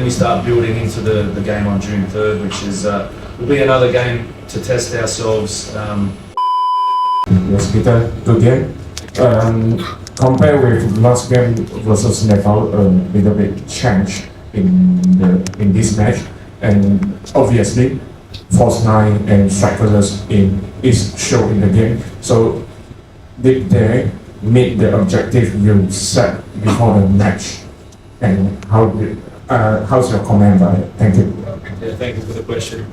we start building into the game on June 3rd, which is will be another game to test ourselves. Yes, Peter. Good game. Compared with last game versus Nepal, a little bit change in this match, and obviously, false nine and cyclers is shown in the game. So did they meet the objective you set before the match? And how's your comment about it? Thank you. Yeah, thank you for the question.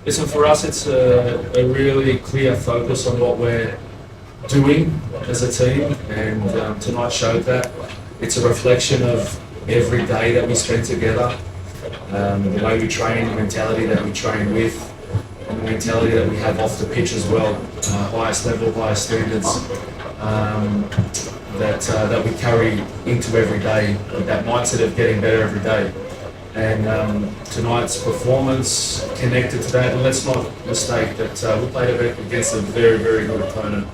Listen, for us, it's a really clear focus on what we're doing as a team, and tonight showed that. It's a reflection of every day that we spend together, the way we train, the mentality that we train with, and the mentality that we have off the pitch as well. Highest level, highest standards that we carry into every day, with that mindset of getting better every day. And tonight's performance connected to that. And let's not mistake that we played against a very, very good opponent.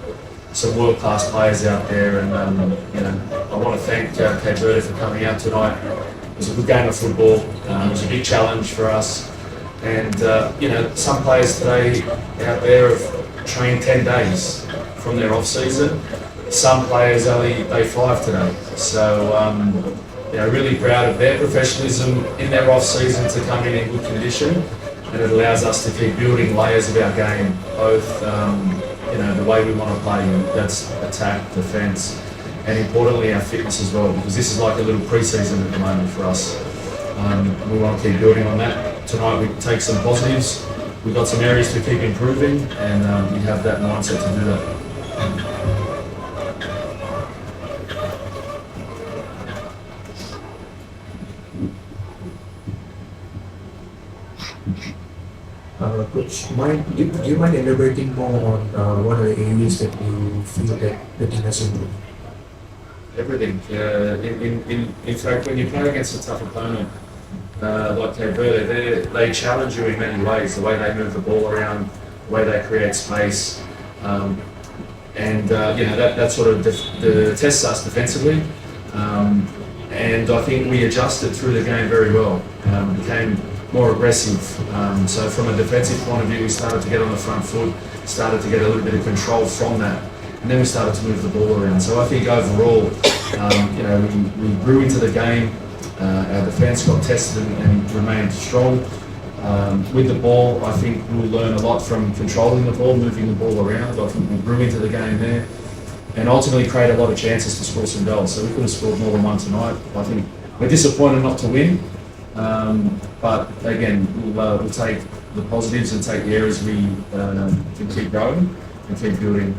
Some world-class players out there, and I want to thank Verde for coming out tonight. It was a good game of football. It was a big challenge for us. And some players today out there have trained 10 days from their off-season. Some players only day 5 today. So really proud of their professionalism in their off-season to come in good condition, and it allows us to keep building layers of our game, both the way we want to play, that's attack, defence, and importantly our fitness as well, because this is like a little pre-season at the moment for us. We want to keep building on that. Tonight we take some positives, we've got some areas to keep improving, and we have that mindset to do that. Coach, do you mind elaborating more on what are the areas that you feel that the team has improved? Everything. In fact, when you play against a tough opponent like Verde, they challenge you in many ways. The way they move the ball around, the way they create space, that sort of tests us defensively. And I think we adjusted through the game very well. Became more aggressive. So from a defensive point of view, we started to get on the front foot, started to get a little bit of control from that, and then we started to move the ball around. So I think overall, we grew into the game. Our defence got tested and remained strong. With the ball, I think we'll learn a lot from controlling the ball, moving the ball around. I think we grew into the game there, and ultimately created a lot of chances to score some goals. So we could have scored more than one tonight. I think we're disappointed not to win. But again, we'll take the positives and take the areas we can keep growing and keep building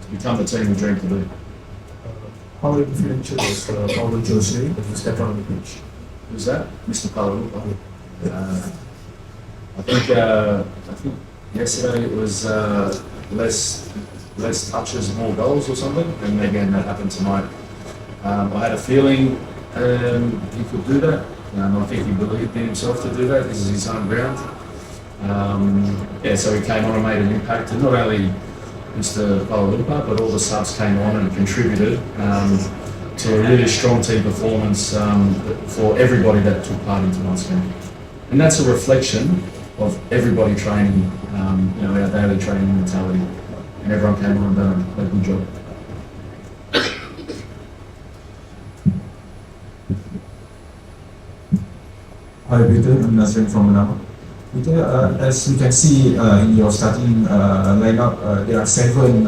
to become the team we dream to be. How influential was Paulo Jose when he stepped on the pitch? Who's that? Mr. Paulo. I think yesterday it was less touches, more goals or something, and again that happened tonight. I had a feeling he could do that. I think he believed in himself to do that. This is his home ground. So he came on and made an impact, and not only Mr. Kuala Lumpur, but all the subs came on and contributed to a really strong team performance for everybody that took part in tonight's game. And that's a reflection of everybody training, our daily training mentality. And everyone came on and done a good job. Hi Peter, I'm Nasrin from Manama. Peter, as you can see in your starting lineup, there are seven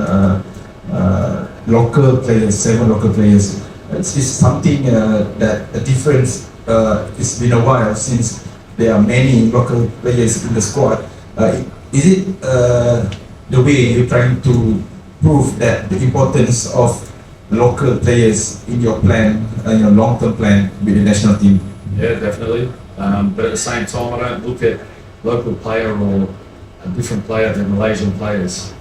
local players. It's something that a difference. It's been a while since there are many local players in the squad. Is it the way you're trying to prove that the importance of local players in your plan, your long-term plan with the national team? Yeah, definitely. But at the same time, I don't look at local player or a different player than Malaysian players.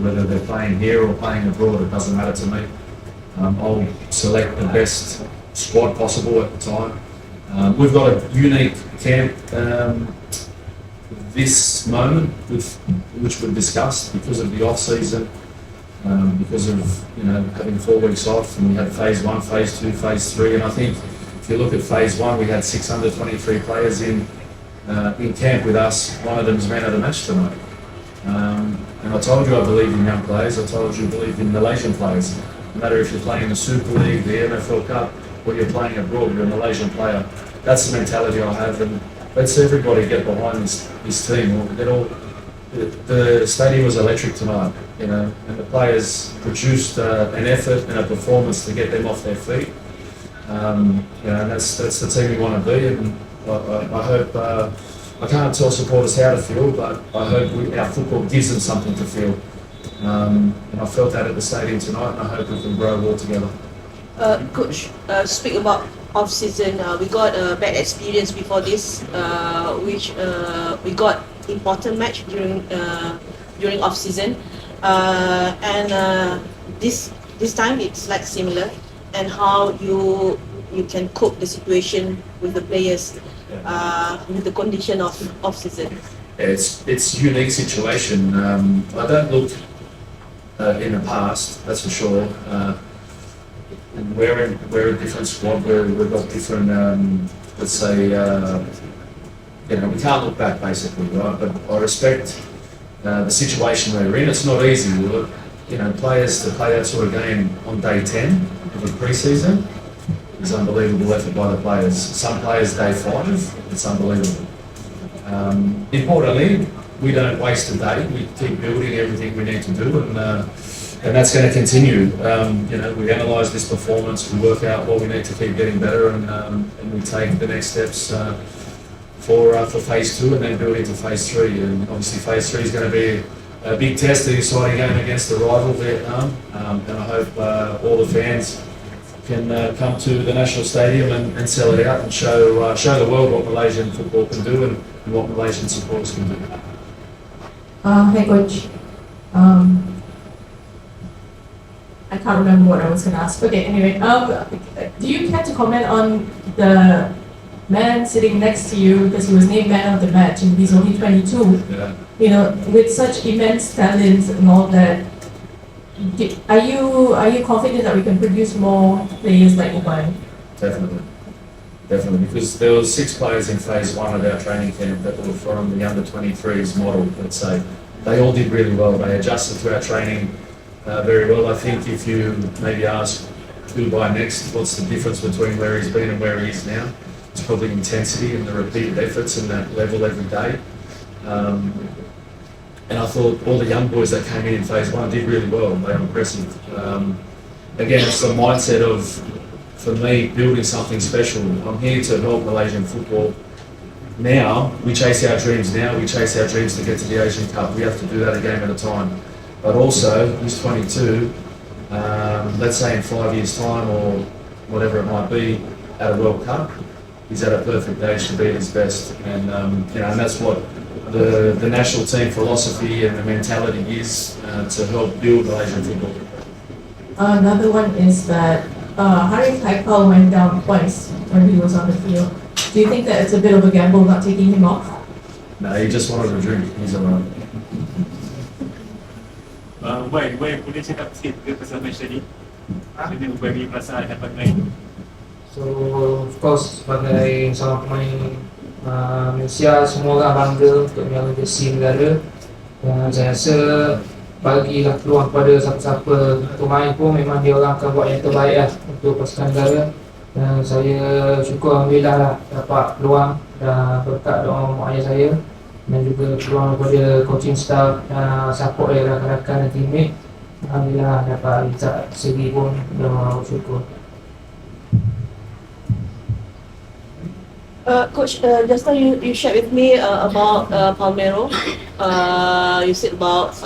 Whether they're playing here or playing abroad, it doesn't matter to me. I'll select the best squad possible at the time. We've got a unique camp this moment, which we've discussed because of the off-season. because of having 4 weeks off, and we had phase 1, phase 2, phase 3, and I think if you look at phase 1, we had 623 players in camp with us. One of them's man of the match tonight. And I told you I believe in young players. I told you I believe in Malaysian players. No matter if you're playing in the Super League, the NFL Cup, or you're playing abroad, you're a Malaysian player. That's the mentality I have, and let's everybody get behind this team. The stadium was electric tonight, and the players produced an effort and a performance to get them off their feet. And that's the team we want to be, and I hope. I can't tell supporters how to feel, but I hope our football gives them something to feel. And I felt that at the stadium tonight, and I hope we can grow all together. Coach, speak about off-season. We got a bad experience before this, which we got important match during off-season, and this time it's like similar. And how you can cope the situation with the players with the condition of off-season. It's a unique situation. I don't look in the past, that's for sure. We're a different squad. We've got different, let's say, we can't look back basically, right? But I respect the situation we're in. It's not easy. Players to play that sort of game on day 10 of a pre-season is unbelievable effort by the players. Some players day 5, it's unbelievable. Importantly, we don't waste a day. We keep building everything we need to do, and that's going to continue. We analyse this performance, we work out what we need to keep getting better, and we take the next steps for phase 2, and then build into phase 3. And obviously, phase 3 is going to be a big test, an exciting game against the rival Vietnam, and I hope all the fans can come to the National Stadium and sell it out and show the world what Malaysian football can do and what Malaysian supporters can do. Hey coach, I can't remember what I was going to ask. Okay, anyway, do you care to comment on the man sitting next to you, because he was named man of the match and he's only 22? Yeah. With such immense talent and all that, are you confident that we can produce more players like Ubay? Definitely, because there was 6 players in phase 1 of our training camp that were from the under-23s model, let's say. They all did really well. They adjusted to our training very well. I think if you maybe ask Ubay next, what's the difference between where he's been and where he is now? It's probably intensity and the repeated efforts and that level every day. And I thought all the young boys that came in phase 1 did really well. They were impressive. Again, it's the mindset of, for me, building something special. I'm here to help Malaysian football. Now, we chase our dreams now. We chase our dreams to get to the Asian Cup. We have to do that a game at a time. But also, he's 22. Let's say in 5 years' time or whatever it might be, at a World Cup, he's at a perfect age to be at his best. And and that's what the national team philosophy and the mentality is, to help build Malaysian football. Another one is that Harimau went down twice when he was on the field. Do you think that it's a bit of a gamble not taking him off? No, he just wanted a drink. He's alright. Ubay boleh cakap sikit ke pasal match tadi? Dengan Ubay punya perasaan dapat main. So of course sebagai seorang pemain Malaysia, semua orang bangga untuk menjaga jersey negara. Dan saya rasa bagilah peluang kepada siapa-siapa pemain pun, memang dia orang akan buat yang terbaik lah untuk pasukan negara. Dan saya syukur alhamdulillah lah dapat peluang dan berkat doa mak ayah saya, dan juga peluang kepada coaching staff dan support dari rakan-rakan dan teammate. Alhamdulillah dapat lihat segi pun, dan syukur. Coach, just now you shared with me about Palmero. You said about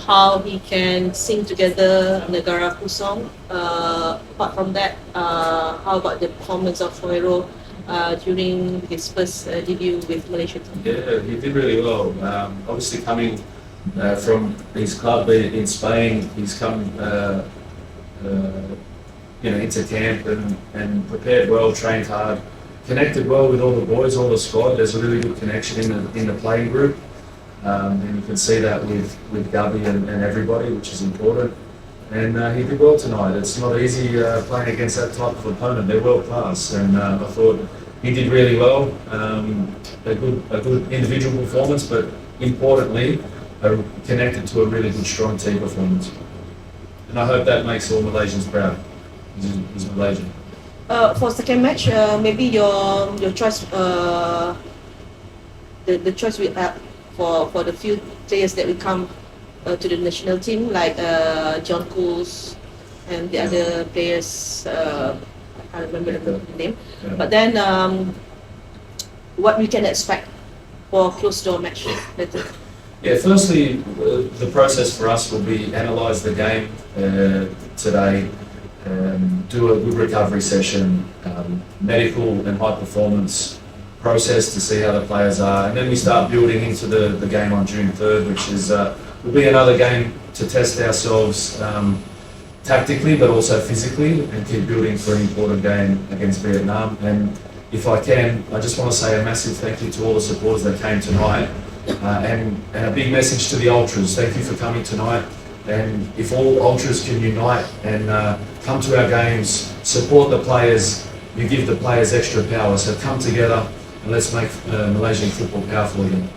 how he can sing together Negaraku song. Apart from that, how about the performance of Palmero during his first debut with Malaysia? Yeah, he did really well. Obviously coming from his club in Spain, he's come into camp and prepared well, trained hard, connected well with all the boys, all the squad. There's a really good connection in the playing group. And you can see that with Gubby and everybody, which is important. And he did well tonight. It's not easy playing against that type of opponent. They're world class, and I thought he did really well. A good individual performance, but importantly, connected to a really good, strong team performance. And I hope that makes all Malaysians proud. He's Malaysian. For second match, maybe your choice, the choice we have for the few players that will come to the national team, like John Cools and the other players. I can't remember the name. Yeah. But then, what we can expect for close door match later? Yeah, firstly, the process for us will be analyse the game today, do a good recovery session, medical and high performance process to see how the players are, and then we start building into the game on June 3rd, which is will be another game to test ourselves tactically but also physically, and keep building for an important game against Vietnam. And if I can, I just want to say a massive thank you to all the supporters that came tonight, and a big message to the ultras. Thank you for coming tonight, and if all ultras can unite and come to our games, support the players, you give the players extra power. So come together and let's make Malaysian football powerful again.